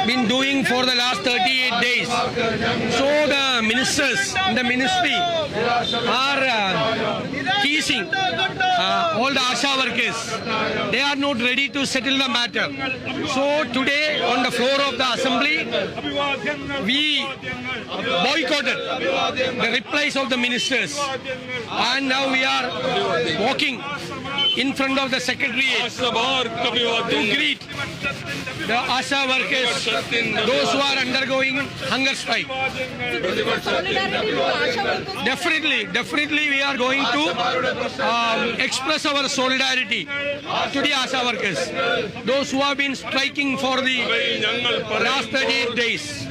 been doing for the last 38 days. So the ministers in the ministry are teasing all the ASHA workers. They are not ready to settle the matter. So today on the floor of the assembly, we boycotted the replies of the ministers. And now we are walking in front of the secretariat to greet the ASHA workers, those who are undergoing hunger strike. Definitely we are going to express our solidarity to the ASHA workers, those who have been striking for the last 38 days.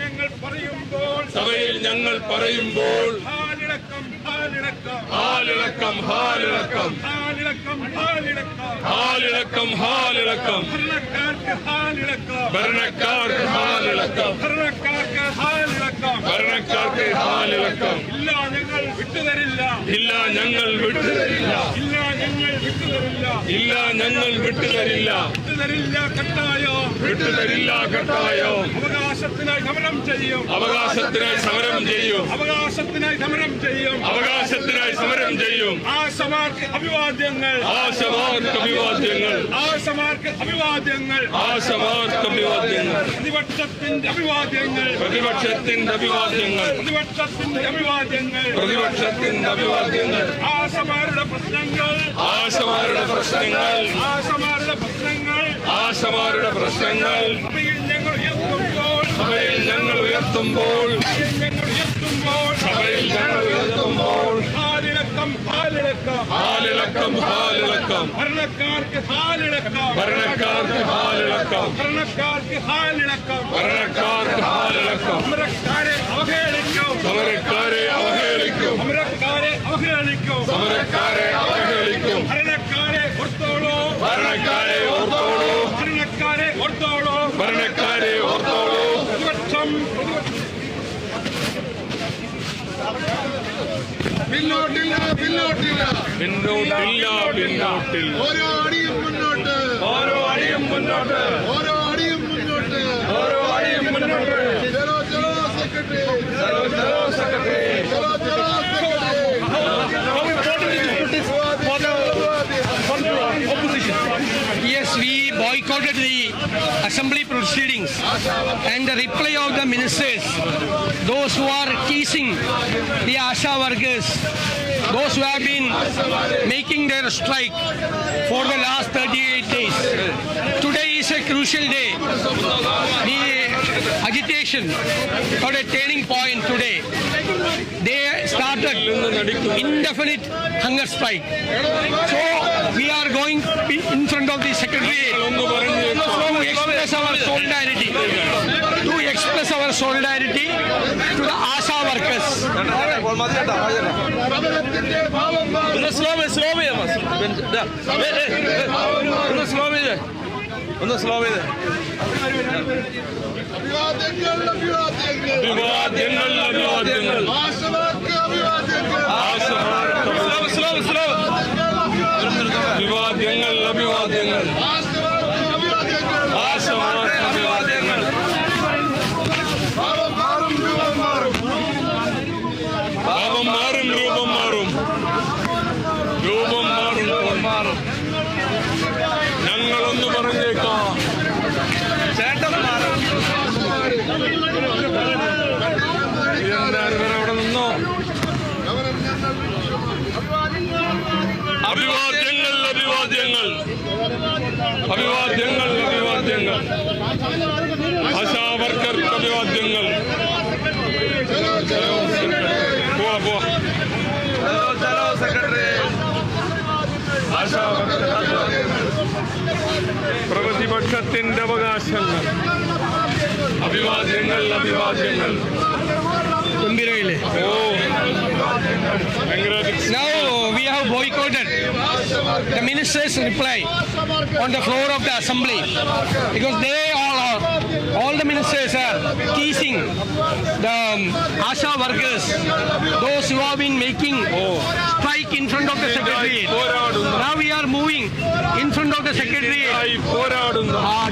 Yes, we boycotted the assembly proceedings and the reply of the ministers, those who are teasing the ASHA workers, those who have been making their strike for the last 38 days. Today is a crucial day. The agitation got a turning point today. They started indefinite hunger strike. So we are going in front of the secretariat to express our solidarity. To the ASHA workers. ASHA worker अभिवाद्यंगल चलो secretary आशा പ്രതിപക്ഷത്തിന്റെ അവകാശങ്ങൾ അഭിവാദ്യങ്ങൾ Now we have boycotted the minister's reply on the floor of the assembly because all the ministers are teasing the ASHA workers, those who have been making strike in front of the secretariat. Now we are moving in front of the secretariat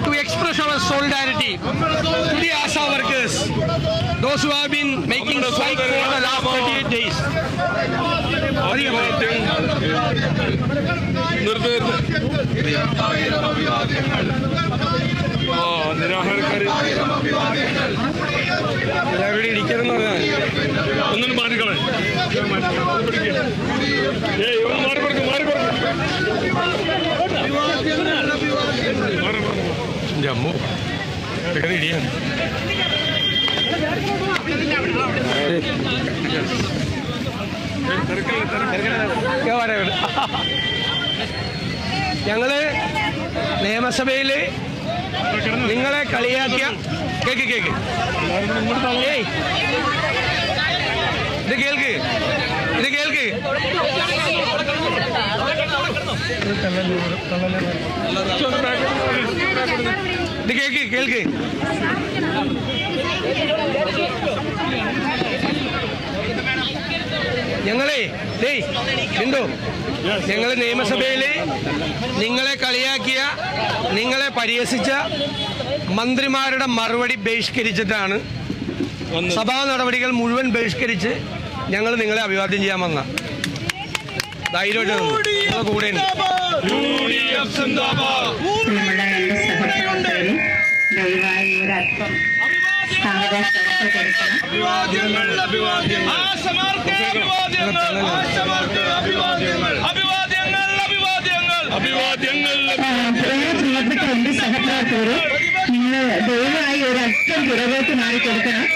to express our solidarity to the those who have been making strike for the last 38 days. എല്ലാവരും ഇരിക്കണമെന്ന് പറഞ്ഞാൽ ഒന്നും മാറിക്കളെ ജമ്മു ഇടിയാണ് ഞങ്ങള് നിയമസഭയിൽ നിങ്ങളെ കളിയാക്കിയ cake ഏയ് ഇത് കേൾക്ക് കേൾക്ക് ഞങ്ങളെ ബിന്ദു ഞങ്ങൾ നിയമസഭയിൽ നിങ്ങളെ കളിയാക്കിയ നിങ്ങളെ പരിഹസിച്ച മന്ത്രിമാരുടെ മറുപടി ബഹിഷ്കരിച്ചിട്ടാണ് സഭാ നടപടികൾ മുഴുവൻ ബഹിഷ്കരിച്ച് ഞങ്ങൾ നിങ്ങളെ അഭിവാദ്യം ചെയ്യാൻ വന്ന ധൈര്യമായിട്ട് കൂടെ പ്രിയപ്പെട്ട എന്റെ സഹപ്രവർത്തകരെ നിങ്ങൾ ദയവായി ഒരല്പം പുറകോട്ട് മാറിക്കൊടുക്കണം.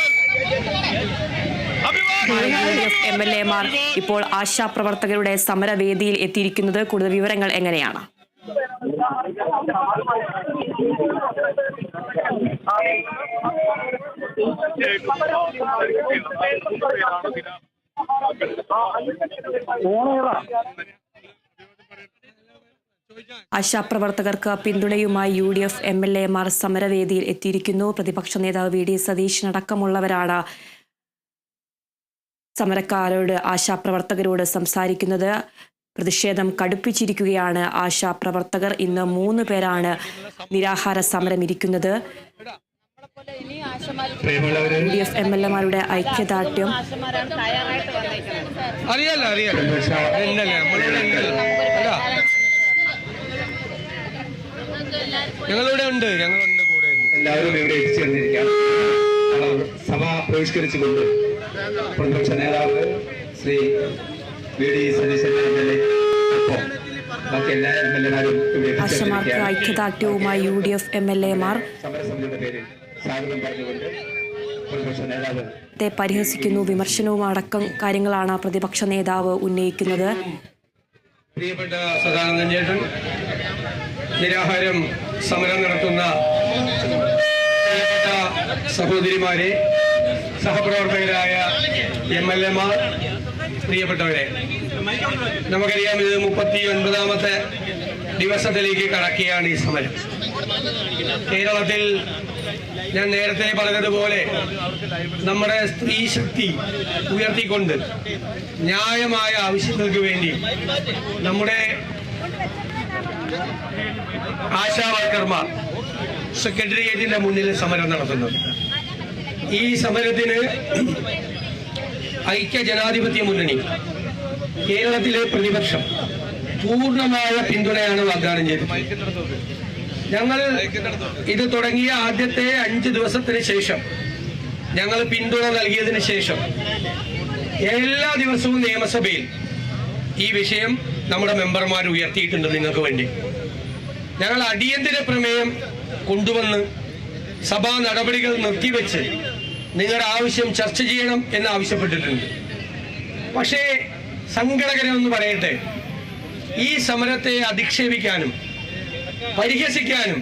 MLA-മാർ ഇപ്പോൾ ആശാപ്രവർത്തകരുടെ സമരവേദിയിൽ എത്തിയിരിക്കുന്നത്. കൂടുതൽ വിവരങ്ങൾ എങ്ങനെയാണ്? ആശാപ്രവർത്തകർക്ക് പിന്തുണയുമായി UDF MLA-മാർ സമരവേദിയിൽ എത്തിയിരിക്കുന്നു. പ്രതിപക്ഷ നേതാവ് VD സതീശനടക്കമുള്ളവരാണ് സമരക്കാരോട് ആശാപ്രവർത്തകരോട് സംസാരിക്കുന്നത്. പ്രതിഷേധം കടുപ്പിച്ചിരിക്കുകയാണ് ആശാപ്രവർത്തകർ. ഇന്ന് 3 പേരാണ് നിരാഹാര സമരം ഇരിക്കുന്നത്. UDF MLA-മാരുടെ ഐക്യദാർഢ്യം ഞങ്ങളുടെ ഉണ്ട് കൂടെ എല്ലാവരും ഇവിടെ എത്തിച്ചേർന്നിരിക്കാം. സഭ ബഹിഷ്കരിച്ചുകൊണ്ട് പ്രതിപക്ഷ നേതാവ് ശ്രീ VD സതീശൻ MLA ഒപ്പം ബാക്കി എല്ലാ MLA-മാരും ആശമാർക്ക് ഐക്യദാർഢ്യവുമായി UDF MLA-മാർ സമരസമിതിയുടെ പേരിൽ സ്വാഗതം പറഞ്ഞുകൊണ്ട് പ്രതിപക്ഷ നേതാവ് പരിഹസിക്കുന്നു. വിമർശനവും അടക്കം കാര്യങ്ങളാണ് പ്രതിപക്ഷ നേതാവ് ഉന്നയിക്കുന്നത്. പ്രിയപ്പെട്ട സദാനന്ദൻ ചേട്ടൻ, നിരാഹാരം സമരം നടത്തുന്ന പ്രിയപ്പെട്ട സഹോദരിമാരെ, സഹപ്രവർത്തകരായ MLA-മാർ, പ്രിയപ്പെട്ടവരെ, നമുക്കറിയാം ഇത് 39ാമത്തെ ദിവസത്തിലേക്ക് കടക്കുകയാണ് ഈ സമരം. കേരളത്തിൽ ഞാൻ നേരത്തെ പറഞ്ഞതുപോലെ നമ്മുടെ സ്ത്രീ ശക്തി ഉയർത്തിക്കൊണ്ട് ന്യായമായ ആവശ്യങ്ങൾക്ക് വേണ്ടി നമ്മുടെ ആശാവർക്കർമാർ സെക്രട്ടേറിയറ്റിന്റെ മുന്നിൽ സമരം നടത്തുന്നത്. ഈ സമരത്തിന് ഐക്യ ജനാധിപത്യ മുന്നണി, കേരളത്തിലെ പ്രതിപക്ഷം പൂർണ്ണമായ പിന്തുണയാണ് വാഗ്ദാനം ചെയ്തത്. ഞങ്ങൾ ഇത് തുടങ്ങിയ ആദ്യത്തെ 5 ദിവസത്തിന് ശേഷം ഞങ്ങൾ പിന്തുണ നൽകിയതിന് ശേഷം എല്ലാ ദിവസവും നിയമസഭയിൽ ഈ വിഷയം നമ്മുടെ മെമ്പർമാർ ഉയർത്തിയിട്ടുണ്ട്. നിങ്ങൾക്ക് വേണ്ടി ഞങ്ങൾ അടിയന്തര പ്രമേയം കൊണ്ടുവന്ന് സഭാ നടപടികൾ നിർത്തിവെച്ച് നിങ്ങളുടെ ആവശ്യം ചർച്ച ചെയ്യണം എന്ന് ആവശ്യപ്പെട്ടിട്ടുണ്ട്. പക്ഷേ സങ്കടകരമെന്ന് പറയട്ടെ, ഈ സമരത്തെ അധിക്ഷേപിക്കാനും പരിഹസിക്കാനും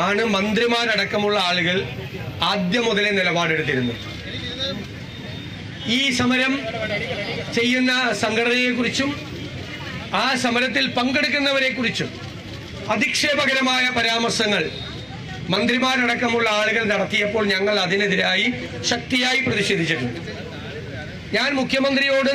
ആണ് മന്ത്രിമാരടക്കമുള്ള ആളുകൾ ആദ്യം മുതലേ നിലപാടെടുത്തിരുന്നത്. ഈ സമരം ചെയ്യുന്ന സംഘടനയെക്കുറിച്ചും ആ സമരത്തിൽ പങ്കെടുക്കുന്നവരെ കുറിച്ചും അധിക്ഷേപകരമായ പരാമർശങ്ങൾ മന്ത്രിമാരടക്കമുള്ള ആളുകൾ നടത്തിയപ്പോൾ ഞങ്ങൾ അതിനെതിരായി ശക്തിയായി പ്രതിഷേധിച്ചിട്ടുണ്ട്. ഞാൻ മുഖ്യമന്ത്രിയോട്